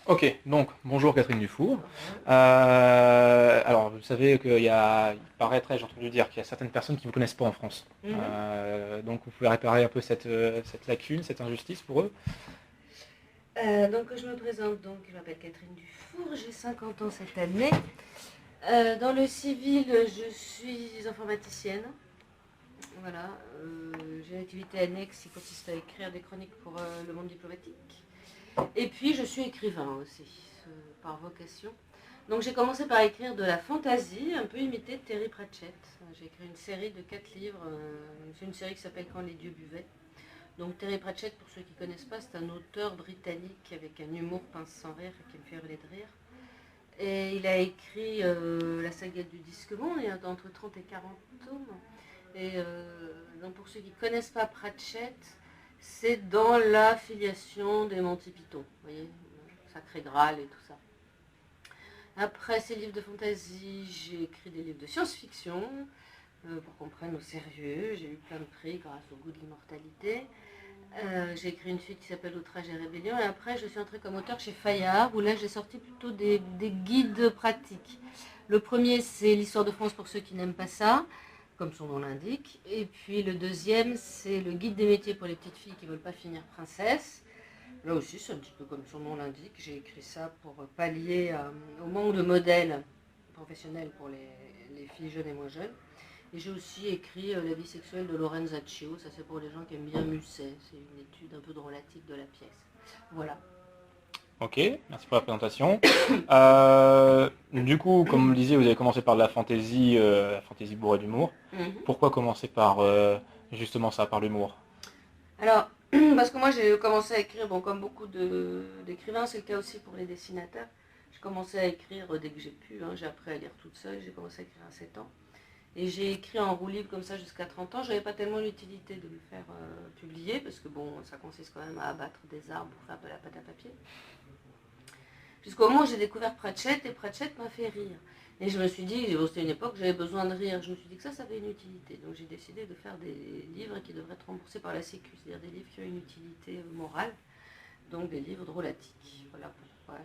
Ok, donc bonjour Catherine Dufour. Alors vous savez il paraîtrait, j'ai entendu dire qu'il y a certaines personnes qui ne vous connaissent pas en France. Mhm. Donc vous pouvez réparer un peu cette lacune, cette injustice pour eux. Donc je me présente, donc je m'appelle Catherine Dufour, j'ai 50 ans cette année. Dans le civil, je suis informaticienne. Voilà, j'ai une activité annexe qui consiste à écrire des chroniques pour le monde diplomatique. Et puis je suis écrivain aussi, par vocation. Donc j'ai commencé par écrire de la fantasy, un peu imitée de Terry Pratchett. J'ai écrit une série de 4 livres, c'est une série qui s'appelle Quand les dieux buvaient. Donc Terry Pratchett, pour ceux qui ne connaissent pas, c'est un auteur britannique avec un humour pince sans rire qui me fait hurler de rire. Et il a écrit la saga du Disque Monde, il y a entre 30 et 40 tomes. Et donc pour ceux qui ne connaissent pas Pratchett, c'est dans la filiation des Monty Python, vous voyez, Sacré Graal et tout ça. Après ces livres de fantasy, j'ai écrit des livres de science-fiction pour qu'on prenne au sérieux. J'ai eu plein de prix grâce au goût de l'immortalité. J'ai écrit une suite qui s'appelle Outrage et Rébellion. Et après, je suis entrée comme auteur chez Fayard, où là, j'ai sorti plutôt des guides pratiques. Le premier, c'est l'histoire de France pour ceux qui n'aiment pas ça, comme son nom l'indique. Et puis le deuxième, c'est le guide des métiers pour les petites filles qui ne veulent pas finir princesse. Là aussi, c'est un petit peu comme son nom l'indique. J'ai écrit ça pour pallier au manque de modèles professionnels pour les filles jeunes et moins jeunes. Et j'ai aussi écrit La vie sexuelle de Lorenzo Accio, ça c'est pour les gens qui aiment bien Musset, c'est une étude un peu drôlatique de la pièce. Voilà. Ok, merci pour la présentation. Du coup, comme vous le disiez, vous avez commencé par de la fantaisie bourrée d'humour. Mhm. Pourquoi commencer par justement ça, par l'humour? Alors, parce que moi j'ai commencé à écrire, bon, comme beaucoup d'écrivains, c'est le cas aussi pour les dessinateurs. J'ai commencé à écrire dès que j'ai pu, hein, j'ai appris à lire toute seule, j'ai commencé à écrire à 7 ans. Et j'ai écrit en roue libre comme ça jusqu'à 30 ans. Je n'avais pas tellement l'utilité de me faire publier, parce que bon, ça consiste quand même à abattre des arbres pour faire de la pâte à papier. Jusqu'au moment où j'ai découvert Pratchett, et Pratchett m'a fait rire. Et je me suis dit, bon, c'était une époque où j'avais besoin de rire. Je me suis dit que ça avait une utilité. Donc j'ai décidé de faire des livres qui devraient être remboursés par la Sécu, c'est-à-dire des livres qui ont une utilité morale, donc des livres drôlatiques. Voilà pourquoi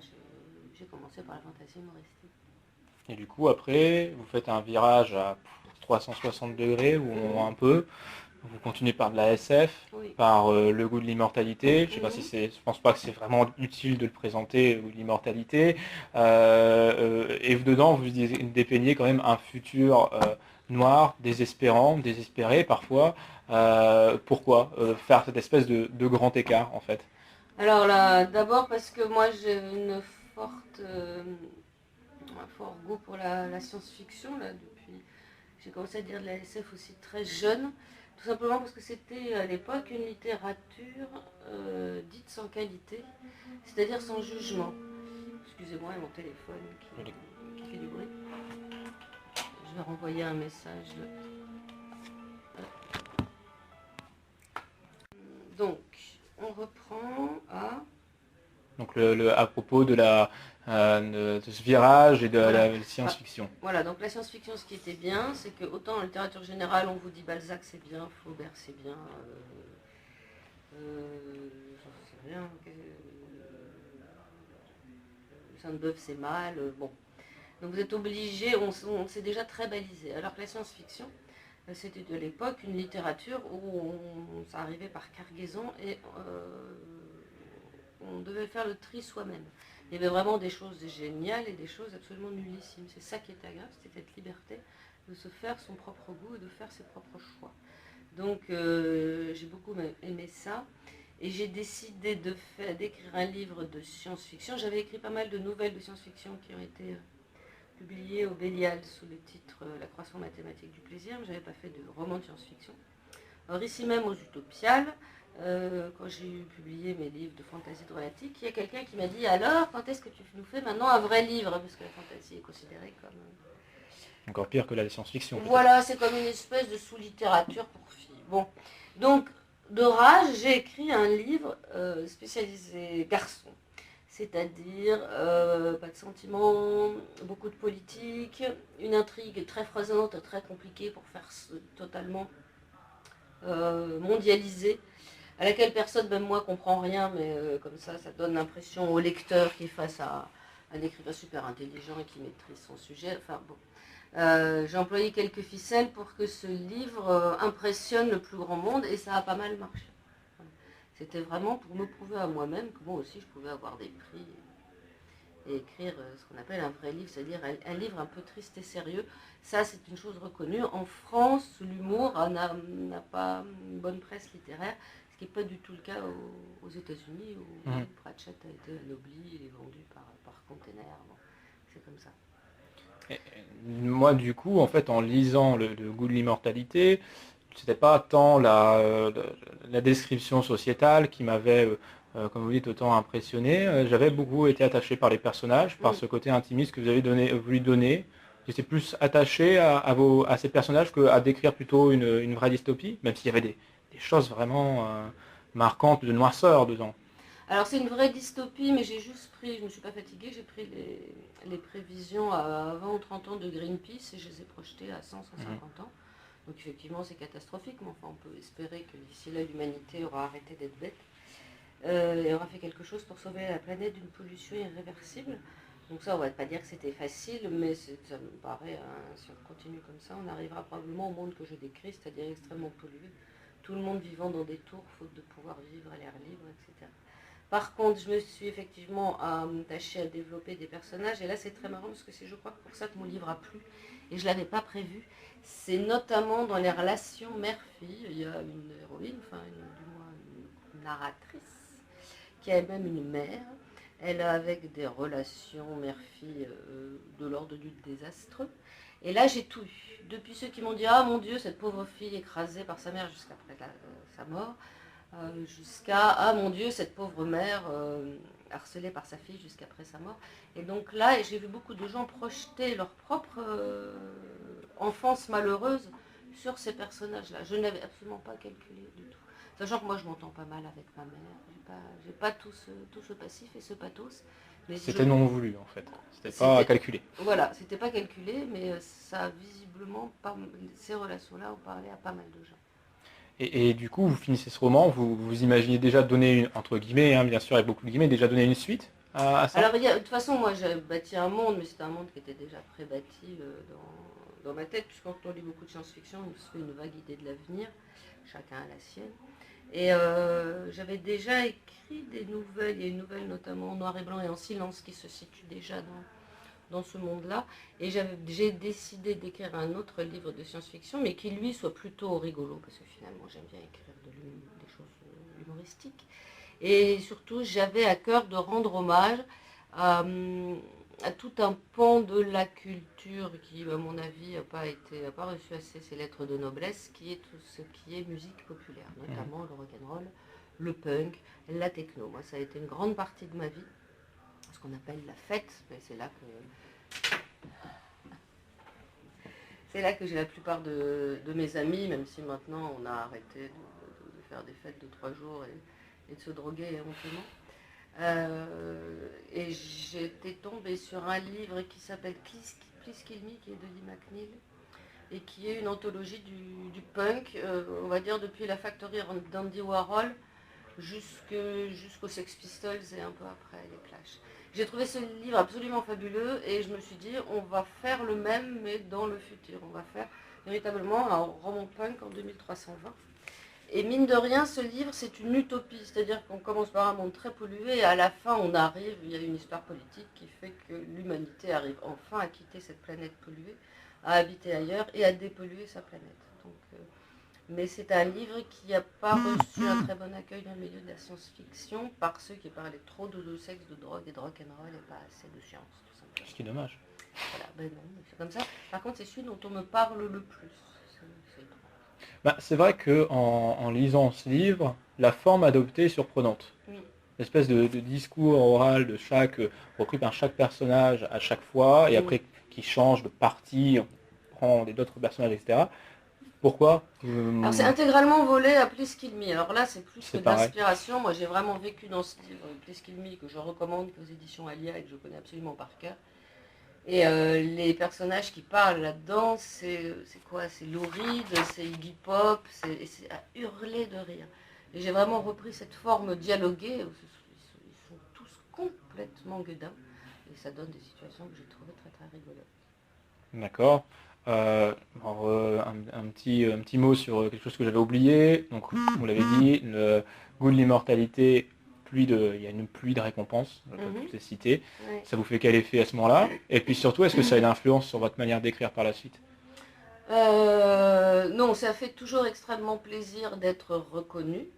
j'ai commencé par la fantaisie humoristique. Et du coup, après, vous faites un virage à 360 degrés ou Mhm. un peu. Vous continuez par de la SF, Oui. par le goût de l'immortalité. Je sais pas si Mhm. c'est, je pense pas que c'est vraiment utile de le présenter, le goût de l'immortalité. Et dedans, vous dépeignez quand même un futur noir, désespérant, désespéré parfois. Pourquoi faire cette espèce de grand écart en fait? Alors là, d'abord parce que moi j'ai un fort goût pour la science-fiction là depuis. J'ai commencé à lire de la SF aussi très jeune, tout simplement parce que c'était à l'époque une littérature dite sans qualité, c'est-à-dire sans jugement. Excusez-moi, il y a mon téléphone qui fait du bruit. Je vais renvoyer un message. Donc, on reprend à... Donc à propos de ce virage et de Voilà. la Bah, science-fiction. voilà, donc la science-fiction, ce qui était bien, c'est que autant en littérature générale, on vous dit Balzac c'est bien, Flaubert c'est bien, j'en sais rien, Sainte-Beuve c'est mal, bon. Donc vous êtes obligé, on s'est déjà très balisé. Alors que la science-fiction, c'était de l'époque une littérature où ça arrivait par cargaison et on devait faire le tri soi-même. Il y avait vraiment des choses géniales et des choses absolument nullissimes. C'est ça qui était agréable, c'était cette liberté de se faire son propre goût et de faire ses propres choix. Donc j'ai beaucoup aimé ça. Et j'ai décidé d'écrire un livre de science-fiction. J'avais écrit pas mal de nouvelles de science-fiction qui ont été publiées au Bélial sous le titre La croissance mathématique du plaisir, mais je n'avais pas fait de roman de science-fiction. Alors ici même aux Utopiales, quand j'ai publié mes livres de fantaisie drôlatique, il y a quelqu'un qui m'a dit alors quand est-ce que tu nous fais maintenant un vrai livre, parce que la fantaisie est considérée comme Encore pire que la science-fiction peut-être. voilà, c'est comme une espèce de sous-littérature pour filles. Bon, donc de rage, j'ai écrit un livre spécialisé garçon, c'est-à-dire pas de sentiments, beaucoup de politique, une intrigue très foisonnante, très compliquée pour faire totalement mondialisé, à laquelle personne, même moi, comprend rien, mais comme ça donne l'impression au lecteur qu'il est face à un écrivain super intelligent et qui maîtrise son sujet. Enfin bon. J'ai employé quelques ficelles pour que ce livre impressionne le plus grand monde et ça a pas mal marché. Voilà. C'était vraiment pour me prouver à moi-même que moi aussi je pouvais avoir des prix et écrire ce qu'on appelle un vrai livre, c'est-à-dire un livre un peu triste et sérieux. Ça, c'est une chose reconnue. En France, l'humour n'a pas une bonne presse littéraire, ce qui n'est pas du tout le cas aux États-Unis, où Pratchett a été anobli et vendu par container. Bon, c'est comme ça. Moi, du coup, en fait, en lisant le goût de l'immortalité, c'était pas tant la description sociétale qui m'avait, comme vous dites, autant impressionné. J'avais beaucoup été attaché par les personnages, par ce côté intimiste que vous avez voulu donner. J'étais plus attaché à ces personnages qu'à décrire plutôt une vraie dystopie, même s'il y avait des choses vraiment marquantes de noirceur dedans. Alors c'est une vraie dystopie, mais j'ai juste pris, je ne me suis pas fatiguée, j'ai pris les prévisions à 20 ou 30 ans de Greenpeace et je les ai projetées à 100, 150 ans. Donc effectivement c'est catastrophique, mais enfin on peut espérer que d'ici là l'humanité aura arrêté d'être bête et aura fait quelque chose pour sauver la planète d'une pollution irréversible. Donc ça on va pas dire que c'était facile, mais ça me paraît, si on continue comme ça, on arrivera probablement au monde que je décris, c'est-à-dire extrêmement pollué. Tout le monde vivant dans des tours, faute de pouvoir vivre à l'air libre, etc. Par contre, je me suis effectivement attachée à développer des personnages, et là c'est très marrant parce que c'est je crois pour ça que mon livre a plu, et je ne l'avais pas prévu. C'est notamment dans les relations mère-fille, il y a une héroïne, enfin du moins une narratrice, qui a elle-même une mère. Elle a avec des relations mère-fille de l'ordre du désastreux. Et là j'ai tout eu. Depuis ceux qui m'ont dit « Ah mon Dieu, cette pauvre fille écrasée par sa mère jusqu'après sa mort », jusqu'à « Ah mon Dieu, cette pauvre mère harcelée par sa fille jusqu'après sa mort ». Et donc là, j'ai vu beaucoup de gens projeter leur propre enfance malheureuse sur ces personnages-là. Je ne l'avais absolument pas calculé du tout. Sachant que moi, je m'entends pas mal avec ma mère. J'ai pas tout ce passif et ce pathos. C'était non voulu, en fait. C'était pas calculé. Voilà, c'était pas calculé, mais ça a visiblement, ces relations-là ont parlé à pas mal de gens. Et du coup, vous finissez ce roman, vous imaginez déjà donner, entre guillemets, hein, bien sûr, avec beaucoup de guillemets, déjà donner une suite à ça? Alors, de toute façon, moi, j'ai bâti un monde, mais c'était un monde qui était déjà pré-bâti dans ma tête, puisque quand on lit beaucoup de science-fiction, on se fait une vague idée de l'avenir, chacun a la sienne. Et j'avais déjà écrit des nouvelles, il y a une nouvelle notamment en noir et blanc et en silence qui se situe déjà dans ce monde-là. Et j'ai décidé d'écrire un autre livre de science-fiction, mais qui lui soit plutôt rigolo, parce que finalement j'aime bien écrire des choses humoristiques. Et surtout, j'avais à cœur de rendre hommage à tout un pan de la culture qui, à mon avis, n'a pas reçu assez ses lettres de noblesse, qui est tout ce qui est musique populaire, notamment le rock'n'roll, le punk, la techno. Moi, ça a été une grande partie de ma vie, ce qu'on appelle la fête, mais c'est là que j'ai la plupart de mes amis, même si maintenant on a arrêté de faire des fêtes de 3 jours et de se droguer honteusement. Et j'étais tombée sur un livre qui s'appelle Please Kill Me, qui est de Lee McNeil, et qui est une anthologie du punk, on va dire depuis la Factory d'Andy Warhol jusqu'aux Sex Pistols et un peu après les Clash. J'ai trouvé ce livre absolument fabuleux et je me suis dit on va faire le même mais dans le futur. On va faire véritablement un roman punk en 2320. Et mine de rien, ce livre, c'est une utopie, c'est-à-dire qu'on commence par un monde très pollué et à la fin, il y a une histoire politique qui fait que l'humanité arrive enfin à quitter cette planète polluée, à habiter ailleurs et à dépolluer sa planète. Donc, mais c'est un livre qui n'a pas reçu un très bon accueil dans le milieu de la science-fiction par ceux qui parlaient trop de sexe, de drogue et de rock'n'roll et pas assez de science, tout simplement. Ce qui est dommage. Voilà, ben non, c'est comme ça. Par contre, c'est celui dont on me parle le plus. C'est vrai qu'en lisant ce livre, la forme adoptée est surprenante. Oui. L'espèce de discours oral repris par chaque personnage à chaque fois, et après qui change de partie, on prend d'autres personnages, etc. Pourquoi Alors c'est intégralement volé à Please Kill Me. Alors là, c'est plus que de pareil. l'inspiration. Moi, j'ai vraiment vécu dans ce livre, Please Kill Me, que je recommande aux éditions Alia et que je connais absolument par cœur. Et les personnages qui parlent là-dedans, c'est quoi? C'est Lou Reed, c'est Iggy Pop, c'est à hurler de rire. Et j'ai vraiment repris cette forme dialoguée. Ils sont tous complètement gueudins. Et ça donne des situations que j'ai trouvées très très rigolotes. D'accord. Alors, un petit mot sur quelque chose que j'avais oublié. Donc, vous l'avez dit, le goût de l'immortalité, il y a une pluie de récompenses, comme tu l'as cité. Ouais. Ça vous fait quel effet à ce moment-là? Et puis surtout, est-ce que ça a une influence sur votre manière d'écrire par la suite? Non, ça fait toujours extrêmement plaisir d'être reconnu.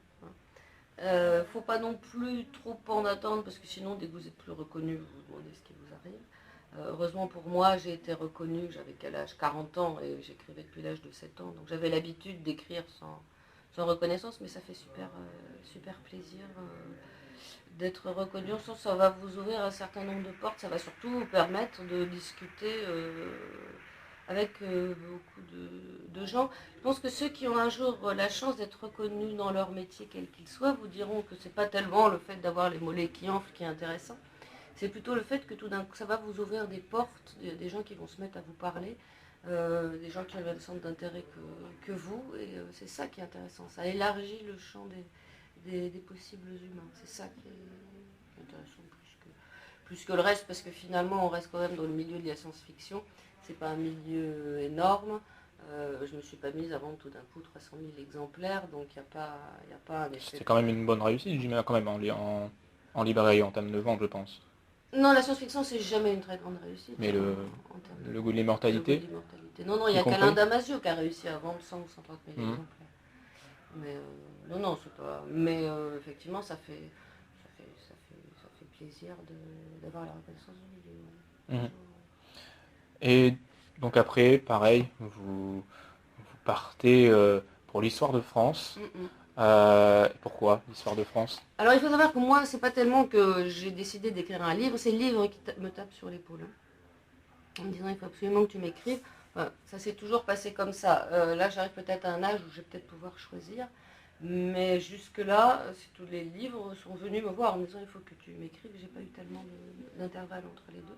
Faut pas non plus trop en attendre parce que sinon, dès que vous êtes plus reconnu, vous vous demandez ce qui vous arrive. Heureusement pour moi, j'ai été reconnue, j'avais quel âge? 40 ans et j'écrivais depuis l'âge de 7 ans. Donc j'avais l'habitude d'écrire sans reconnaissance, mais ça fait super plaisir d'être reconnu. En sens, ça va vous ouvrir un certain nombre de portes, ça va surtout vous permettre de discuter avec beaucoup de gens. Je pense que ceux qui ont un jour la chance d'être reconnus dans leur métier, quel qu'il soit, vous diront que c'est pas tellement le fait d'avoir les mollets qui enflent qui est intéressant. C'est plutôt le fait que tout d'un coup, ça va vous ouvrir des portes, des gens qui vont se mettre à vous parler, des gens qui ont le même centre d'intérêt que vous, et c'est ça qui est intéressant. Ça élargit le champ des possibles humains. C'est ça qui est intéressant plus que le reste, parce que finalement, on reste quand même dans le milieu de la science-fiction. C'est pas un milieu énorme. Je me suis pas mise à vendre tout d'un coup 300 000 exemplaires, donc il n'y a pas un effet. C'est quand même une bonne réussite, j'imagine, quand même, en librairie, en termes de vente, je pense. Non, la science-fiction, c'est jamais une très grande réussite. Mais le goût de Le l'immortalité, goût de l'immortalité. Non, il y a qu'Alain Damasio qui a réussi à vendre 100 ou 130 000 exemplaires. Mais non, c'est pas. Mais effectivement, ça fait plaisir d'avoir la reconnaissance du milieu. Et donc après, pareil, vous partez pour l'histoire de France. Pourquoi l'histoire de France? Alors il faut savoir que moi, c'est pas tellement que j'ai décidé d'écrire un livre, c'est le livre qui me tape sur l'épaule. En me disant, il faut absolument que tu m'écrives. Enfin, ça s'est toujours passé comme ça. Là, j'arrive peut-être à un âge où je vais peut-être pouvoir choisir. Mais jusque-là, tous les livres sont venus me voir en me disant, il faut que tu m'écrives. J'ai pas eu tellement d'intervalle entre les deux.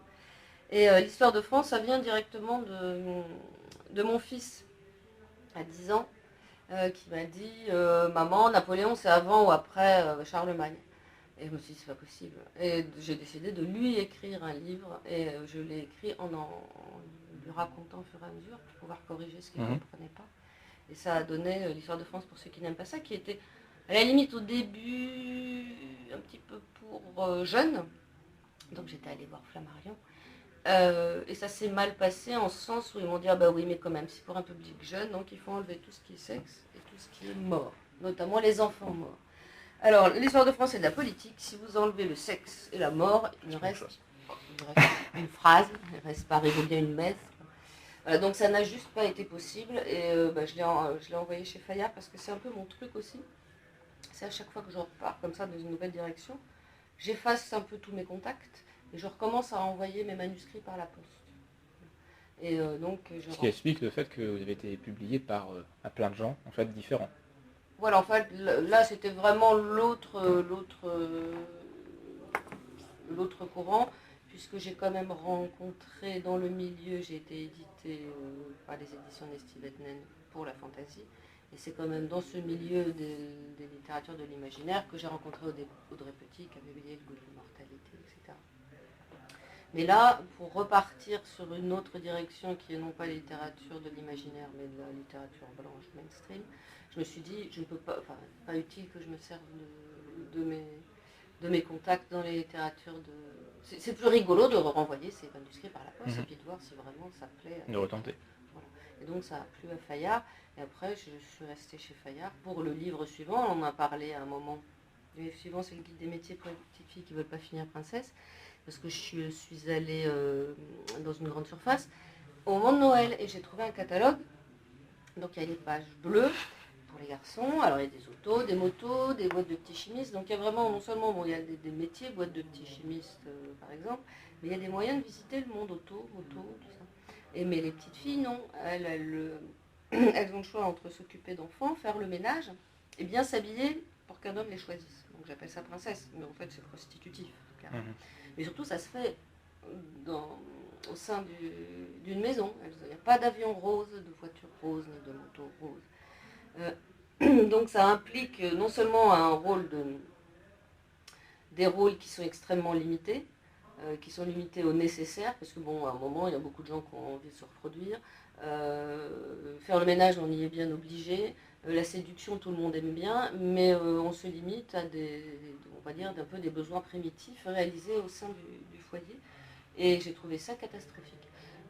Et l'histoire de France, ça vient directement de mon fils, à 10 ans, qui m'a dit, maman, Napoléon, c'est avant ou après Charlemagne. Et je me suis dit, c'est pas possible. Et j'ai décidé de lui écrire un livre, et je l'ai écrit en lui racontant au fur et à mesure pour pouvoir corriger ce qu'il ne comprenait pas. Et ça a donné l'histoire de France pour ceux qui n'aiment pas ça, qui était à la limite au début un petit peu pour jeunes. Donc j'étais allée voir Flammarion. Et ça s'est mal passé en ce sens où ils m'ont dit, ah bah oui, mais quand même, c'est pour un public jeune, donc il faut enlever tout ce qui est sexe et tout ce qui est mort, notamment les enfants morts. Alors, l'histoire de France, c'est de la politique. Si vous enlevez le sexe et la mort, il reste une phrase, il ne reste pas bien une messe. Voilà, donc ça n'a juste pas été possible. Et je l'ai envoyé chez Fayard parce que c'est un peu mon truc aussi. C'est à chaque fois que je repars comme ça dans une nouvelle direction, j'efface un peu tous mes contacts et je recommence à envoyer mes manuscrits par la poste. Et Ce qui explique le fait que vous avez été publié à plein de gens, en fait, différents. Voilà, en fait, là, c'était vraiment l'autre courant, puisque j'ai quand même rencontré dans le milieu, j'ai été édité par les éditions Nesty Vetnen pour la fantaisie, et c'est quand même dans ce milieu des littératures de l'imaginaire que j'ai rencontré Audrey Petit, qui avait publié Le goût de l'immortalité, etc. Mais là, pour repartir sur une autre direction qui est non pas la littérature de l'imaginaire, mais de la littérature blanche mainstream, je me suis dit, je ne peux pas utile que je me serve de mes contacts dans les littératures de... C'est plus rigolo de renvoyer ces manuscrits par la poste et puis de voir si vraiment ça plaît. De retenter. Voilà. Et donc ça a plu à Fayard. Et après, je suis restée chez Fayard pour le livre suivant. On en a parlé à un moment. Le livre suivant, c'est le guide des métiers pour les petites filles qui ne veulent pas finir princesse. Parce que je suis allée dans une grande surface au moment de Noël et j'ai trouvé un catalogue. Donc il y a des pages bleues pour les garçons, alors il y a des autos, des motos, des boîtes de petits chimistes, donc il y a vraiment non seulement il y a des métiers, boîtes de petits chimistes par exemple, mais il y a des moyens de visiter le monde auto, moto, tout ça. Mais les petites filles, non, elles ont le choix entre s'occuper d'enfants, faire le ménage, et bien s'habiller pour qu'un homme les choisisse. Donc j'appelle ça princesse, mais en fait c'est prostitutif. Mais surtout ça se fait au sein d'une maison. Il n'y a pas d'avion rose, de voiture rose, ni de moto rose. Donc ça implique non seulement des rôles qui sont extrêmement limités, qui sont limités au nécessaire, parce que bon, à un moment, il y a beaucoup de gens qui ont envie de se reproduire. Faire le ménage, on y est bien obligé. La séduction, tout le monde aime bien, mais on se limite à on va dire, d'un peu des besoins primitifs réalisés au sein du foyer. Et j'ai trouvé ça catastrophique.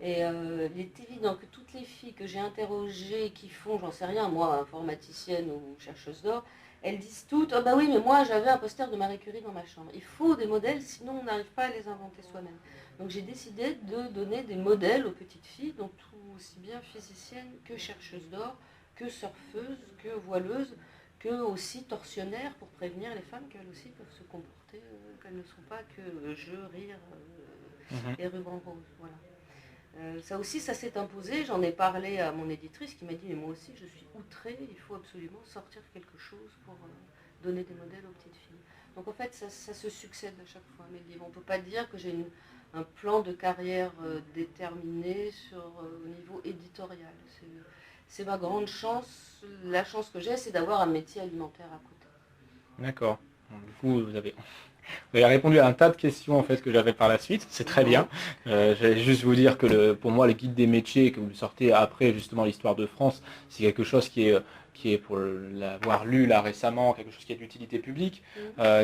Et il est évident que toutes les filles que j'ai interrogées qui font, j'en sais rien, moi, informaticienne ou chercheuse d'or, elles disent toutes, oh bah oui, mais moi j'avais un poster de Marie Curie dans ma chambre. Il faut des modèles, sinon on n'arrive pas à les inventer soi-même. Donc j'ai décidé de donner des modèles aux petites filles, donc tout aussi bien physiciennes que chercheuses d'or, que surfeuses, que voileuses, que aussi torsionnaires pour prévenir les femmes qu'elles aussi peuvent se comporter, qu'elles ne sont pas que jeu, rire et ruban rose. Voilà. Ça aussi, ça s'est imposé. J'en ai parlé à mon éditrice qui m'a dit, mais moi aussi, je suis outrée, il faut absolument sortir quelque chose pour donner des modèles aux petites filles. Donc en fait, ça se succède à chaque fois, mes livres. On ne peut pas dire que j'ai un plan de carrière déterminé au niveau éditorial. C'est ma grande chance. La chance que j'ai, c'est d'avoir un métier alimentaire à côté. D'accord. Du coup, vous avez répondu à un tas de questions en fait que j'avais par la suite, c'est très bien. J'allais juste vous dire que pour moi le guide des métiers que vous sortez après justement l'histoire de France, c'est quelque chose qui est pour l'avoir lu là récemment, quelque chose qui est d'utilité publique,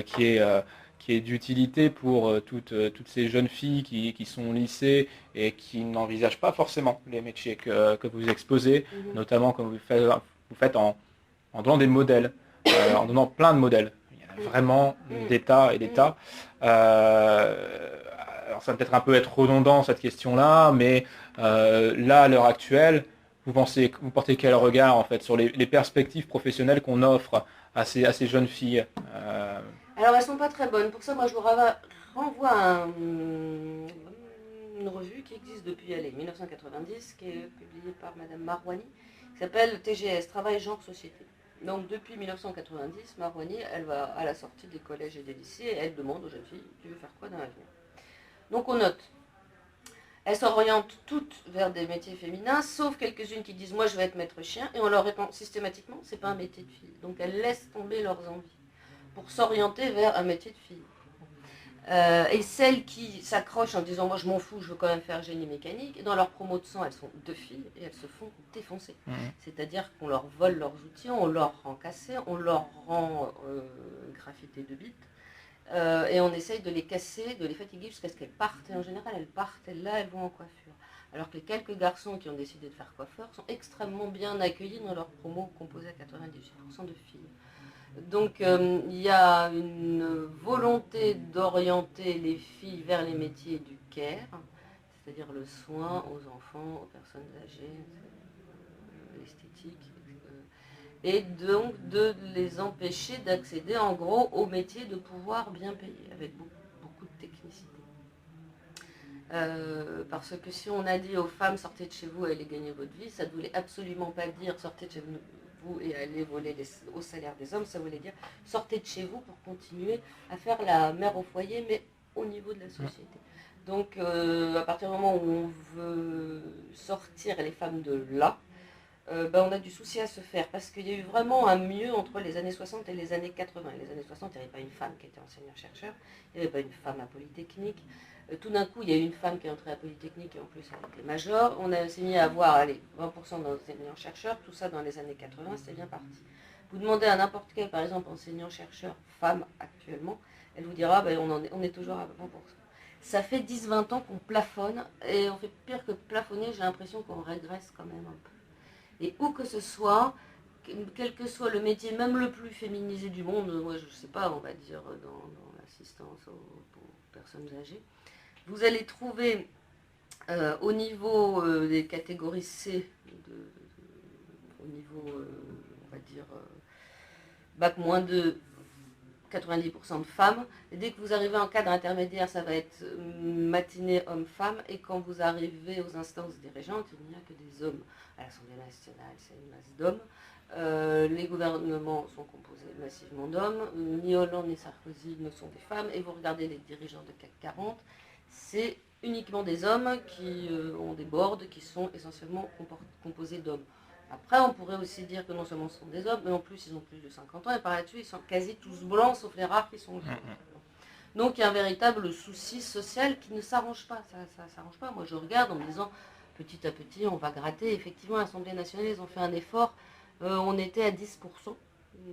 qui est d'utilité pour toutes ces jeunes filles qui sont au lycée et qui n'envisagent pas forcément les métiers que vous exposez, notamment comme vous faites en donnant des modèles, en donnant plein de modèles. Vraiment des tas et des tas. Alors ça va peut-être un peu être redondant cette question-là, mais là à l'heure actuelle, vous portez quel regard en fait sur les perspectives professionnelles qu'on offre à ces jeunes filles Alors elles sont pas très bonnes. Pour ça, moi je vous renvoie à une revue qui existe depuis 1990, qui est publiée par Madame Marouani, qui s'appelle TGS, Travail, Genre, Société. Donc depuis 1990, Marouani, elle va à la sortie des collèges et des lycées et elle demande aux jeunes filles, tu veux faire quoi dans l'avenir? Donc on note. Elles s'orientent toutes vers des métiers féminins, sauf quelques-unes qui disent moi je vais être maître chien, et on leur répond systématiquement c'est pas un métier de fille. Donc elles laissent tomber leurs envies pour s'orienter vers un métier de fille. Et celles qui s'accrochent en disant moi je m'en fous, je veux quand même faire génie mécanique, et dans leur promo de sang elles sont deux filles et elles se font défoncer. C'est-à-dire qu'on leur vole leurs outils, on leur rend cassés, on leur rend graffité de bits, et on essaye de les casser, de les fatiguer jusqu'à ce qu'elles partent. Et en général elles partent, elles vont en coiffure. Alors que les quelques garçons qui ont décidé de faire coiffeur sont extrêmement bien accueillis dans leur promo composée à 98% de filles. Donc il y a une volonté d'orienter les filles vers les métiers du care, c'est-à-dire le soin aux enfants, aux personnes âgées, l'esthétique, et donc de les empêcher d'accéder en gros au métier de pouvoir bien payer, avec beaucoup de technicité. Parce que si on a dit aux femmes sortez de chez vous et allez gagner votre vie, ça ne voulait absolument pas dire sortez de chez vous et allez voler au salaire des hommes, ça voulait dire sortez de chez vous pour continuer à faire la mère au foyer, mais au niveau de la société. Donc à partir du moment où on veut sortir les femmes de là, on a du souci à se faire, parce qu'il y a eu vraiment un mieux entre les années 60 et les années 80. Les années 60, il n'y avait pas une femme qui était enseignant-chercheur, il n'y avait pas une femme à Polytechnique. Tout d'un coup, il y a eu une femme qui est entrée à Polytechnique et en plus elle était major. On s'est mis à avoir 20% d'enseignants-chercheurs, tout ça dans les années 80, c'est bien parti. Vous demandez à n'importe quel, par exemple, enseignant-chercheur femme actuellement, elle vous dira on est toujours à 20%. Ça fait 10-20 ans qu'on plafonne, et on fait pire que plafonner, j'ai l'impression qu'on régresse quand même un peu. Et où que ce soit, quel que soit le métier, même le plus féminisé du monde, moi je ne sais pas, on va dire dans l'assistance aux personnes âgées, vous allez trouver au niveau des catégories C, au niveau, on va dire, bac moins de 90% de femmes. Et dès que vous arrivez en cadre intermédiaire, ça va être matinée homme-femme. Et quand vous arrivez aux instances dirigeantes, il n'y a que des hommes. À l'Assemblée nationale, c'est une masse d'hommes. Les gouvernements sont composés massivement d'hommes. Ni Hollande ni Sarkozy ne sont des femmes. Et vous regardez les dirigeants de CAC 40, c'est uniquement des hommes qui ont des boards qui sont essentiellement composés d'hommes. Après, on pourrait aussi dire que non seulement ce sont des hommes, mais en plus ils ont plus de 50 ans, et par là-dessus, ils sont quasi tous blancs, sauf les rares qui sont jaunes. Donc il y a un véritable souci social qui ne s'arrange pas. Ça s'arrange pas. Moi, je regarde en me disant, petit à petit, on va gratter. Effectivement, à l'Assemblée nationale, ils ont fait un effort. On était à 10%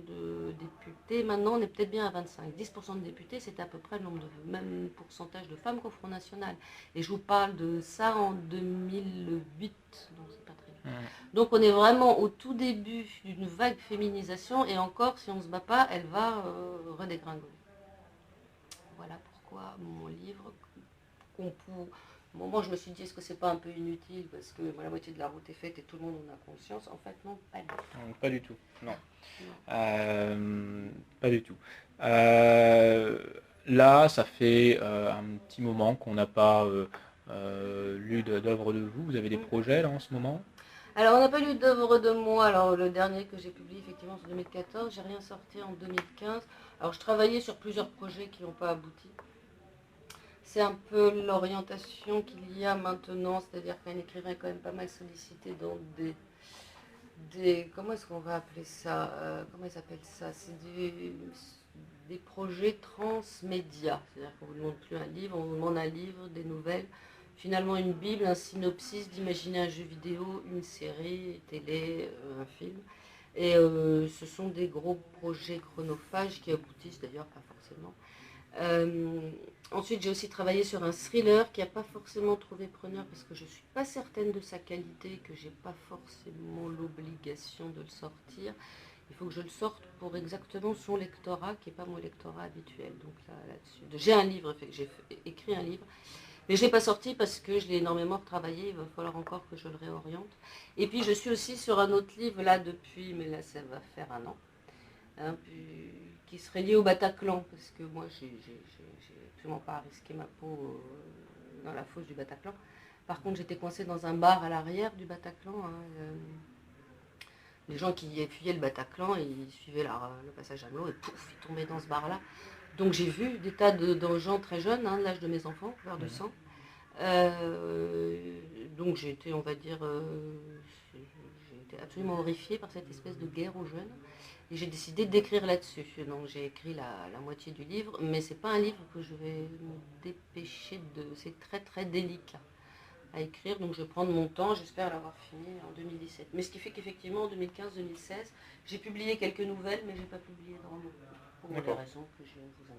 de députés. Maintenant, on est peut-être bien à 25. 10% de députés, c'est à peu près le nombre de même pourcentage de femmes qu'au Front National. Et je vous parle de ça en 2008. Donc c'est pas très bien. Donc on est vraiment au tout début d'une vague féminisation. Et encore, si on ne se bat pas, elle va redégringoler. Voilà pourquoi mon livre, au moment je me suis dit, est-ce que c'est pas un peu inutile parce que la moitié de la route est faite et tout le monde en a conscience. En fait, non, pas du tout. Pas du tout, non. Non. Pas du tout. Là, ça fait un petit moment qu'on n'a pas lu d'œuvre de vous. Vous avez des projets là en ce moment? Alors, on n'a pas lu d'œuvre de moi. Alors, le dernier que j'ai publié, effectivement, c'est en 2014. J'ai rien sorti en 2015. Alors, je travaillais sur plusieurs projets qui n'ont pas abouti. C'est un peu l'orientation qu'il y a maintenant, c'est-à-dire qu'un écrivain est quand même pas mal sollicité dans comment est-ce qu'on va appeler ça comment ils appellent ça? C'est des projets transmédia. C'est-à-dire qu'on ne vous demande plus un livre, on vous demande un livre, des nouvelles, finalement une bible, un synopsis, d'imaginer un jeu vidéo, une série, télé, un film. Et ce sont des gros projets chronophages qui aboutissent d'ailleurs pas forcément. Ensuite, j'ai aussi travaillé sur un thriller qui n'a pas forcément trouvé preneur parce que je ne suis pas certaine de sa qualité, que je n'ai pas forcément l'obligation de le sortir. Il faut que je le sorte pour exactement son lectorat, qui n'est pas mon lectorat habituel. Donc là-dessus, j'ai un livre, j'ai écrit un livre, mais je ne l'ai pas sorti parce que je l'ai énormément retravaillé. Il va falloir encore que je le réoriente. Et puis, je suis aussi sur un autre livre là depuis, mais là, ça va faire un an. Hein, qui serait lié au Bataclan, parce que moi j'ai absolument pas risqué ma peau dans la fosse du Bataclan. Par contre, j'étais coincée dans un bar à l'arrière du Bataclan. Les gens qui fuyaient le Bataclan, ils suivaient le passage à l'eau et pouf, ils tombaient dans ce bar-là. Donc j'ai vu des tas de gens très jeunes, de l'âge de mes enfants, couverts de sang. Donc j'ai été, on va dire, j'ai été absolument horrifiée par cette espèce de guerre aux jeunes. Et j'ai décidé d'écrire là-dessus. Donc j'ai écrit la moitié du livre, mais c'est pas un livre que je vais me dépêcher de. C'est très très délicat à écrire, donc je vais prendre mon temps, j'espère l'avoir fini en 2017. Mais ce qui fait qu'effectivement en 2015-2016, j'ai publié quelques nouvelles, mais j'ai pas publié de romans, pour les raisons que je vous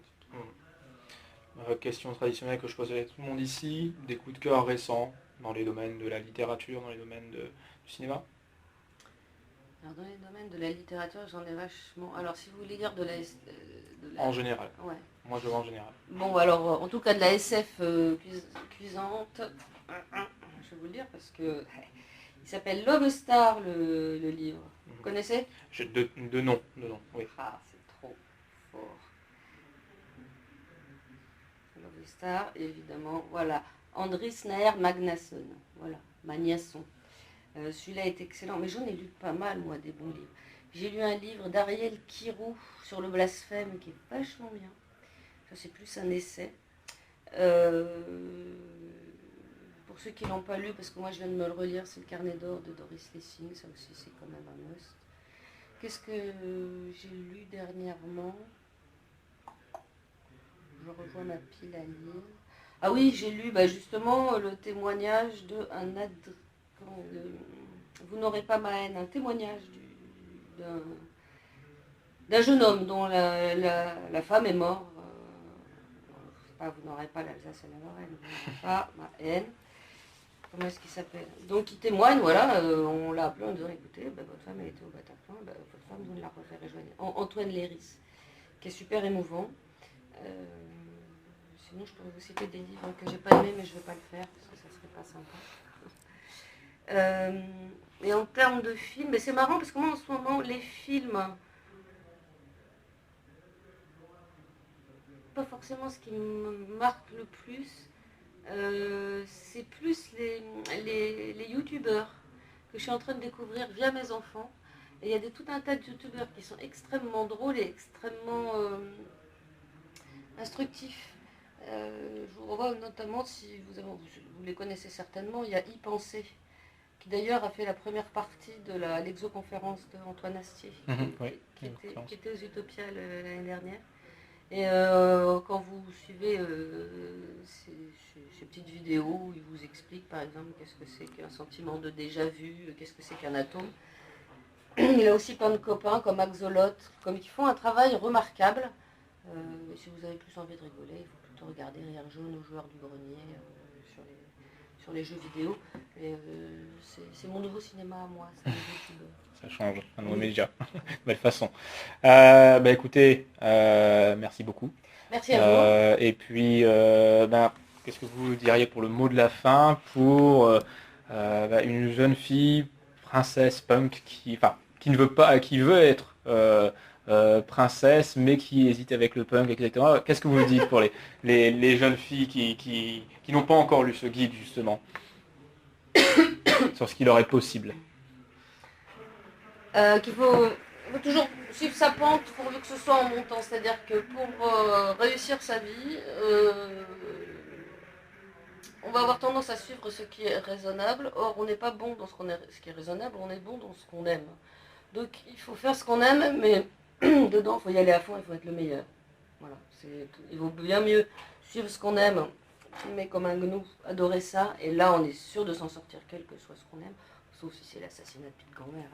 indique. Question traditionnelle que je pose à tout le monde ici, des coups de cœur récents dans les domaines de la littérature, dans les domaines du cinéma? Alors dans les domaines de la littérature, j'en ai vachement. Alors si vous voulez dire de la. En général. Ouais. Moi je veux en général. Bon alors en tout cas de la SF cuisante, je vais vous le dire parce que il s'appelle Love Star le livre. Vous connaissez? De nom, oui. Ah c'est trop fort. Love Star, évidemment, voilà. Andris Naer Magnasson, voilà, Magnasson. Celui-là est excellent, mais j'en ai lu pas mal, moi, des bons livres. J'ai lu un livre d'Ariel Kirou sur le blasphème qui est vachement bien. Ça, c'est plus un essai. Pour ceux qui ne l'ont pas lu, parce que moi je viens de me le relire, c'est le Carnet d'or de Doris Lessing, ça aussi c'est quand même un must. Qu'est-ce que j'ai lu dernièrement? Je revois ma pile à lire. Ah oui, j'ai lu justement le témoignage de Vous n'aurez pas ma haine, un témoignage d'un jeune homme dont la femme est morte. Vous n'aurez pas l'Alsace et la Lorraine, vous n'aurez pas ma haine. Comment est-ce qu'il s'appelle? Donc il témoigne, voilà, on l'a appelé en disant écoutez, votre femme elle était au Bataclan, votre femme vous ne la referez jamais. Antoine Léris, qui est super émouvant. Sinon je pourrais vous citer des livres que j'ai pas aimés, mais je ne vais pas le faire parce que ça serait pas sympa. Et en termes de films, c'est marrant parce que moi en ce moment les films, pas forcément ce qui me marque le plus. C'est plus les youtubeurs que je suis en train de découvrir via mes enfants. Et il y a tout un tas de youtubeurs qui sont extrêmement drôles et extrêmement instructifs. Je vous revois notamment, si vous les connaissez certainement, il y a Y Penser, qui d'ailleurs a fait la première partie de l'exoconférence d'Antoine Astier, Oui, qui était aux Utopia l'année dernière. Et quand vous suivez ces petites vidéos où il vous explique par exemple qu'est-ce que c'est qu'un sentiment de déjà-vu, qu'est-ce que c'est qu'un atome. Il a aussi plein de copains comme Axolot, comme qui font un travail remarquable. Si vous avez plus envie de rigoler, il faut plutôt regarder Rire jaune aux joueurs du grenier sur les jeux vidéo. Et c'est mon nouveau cinéma à moi, c'est YouTube. Ça change, un nouveau média. Belle façon. Écoutez, merci beaucoup. Merci à vous. Et puis, qu'est-ce que vous diriez pour le mot de la fin pour une jeune fille, princesse punk, qui ne veut pas, qui veut être princesse, mais qui hésite avec le punk, etc. Qu'est-ce que vous dites pour les jeunes filles qui n'ont pas encore lu ce guide, justement, sur ce qu'il leur est possible? Qu'il faut toujours suivre sa pente pourvu que ce soit en montant. C'est-à-dire que pour réussir sa vie, on va avoir tendance à suivre ce qui est raisonnable. Or, on n'est pas bon dans ce qui est raisonnable, on est bon dans ce qu'on aime. Donc, il faut faire ce qu'on aime, mais dedans, il faut y aller à fond, il faut être le meilleur. Voilà. Il vaut bien mieux suivre ce qu'on aime, mais comme un gnou, adorer ça, et là, on est sûr de s'en sortir quel que soit ce qu'on aime, sauf si c'est l'assassinat de petite grand-mère,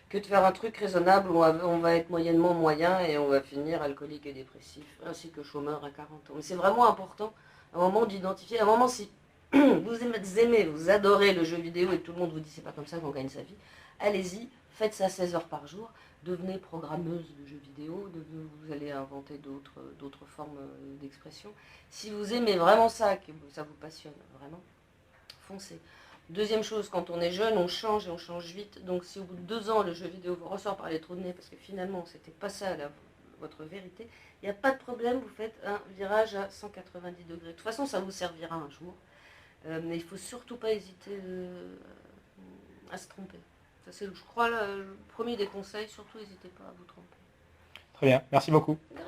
que de faire un truc raisonnable où on va être moyennement moyen et on va finir alcoolique et dépressif, ainsi que chômeur à 40 ans. Mais c'est vraiment important, à un moment d'identifier, à un moment si vous aimez, vous adorez le jeu vidéo et tout le monde vous dit c'est pas comme ça qu'on gagne sa vie, allez-y, faites ça 16 heures par jour, devenez programmeuse de jeux vidéo, vous allez inventer d'autres formes d'expression. Si vous aimez vraiment ça, que ça vous passionne vraiment, foncez. Deuxième chose, quand on est jeune, on change et on change vite. Donc si au bout de 2 ans, le jeu vidéo vous ressort par les trous de nez, parce que finalement, c'était pas ça votre vérité, il n'y a pas de problème, vous faites un virage à 190 degrés. De toute façon, ça vous servira un jour. Mais il ne faut surtout pas hésiter à se tromper. Ça, c'est, je crois, le premier des conseils. Surtout, n'hésitez pas à vous tromper. Très bien, merci beaucoup.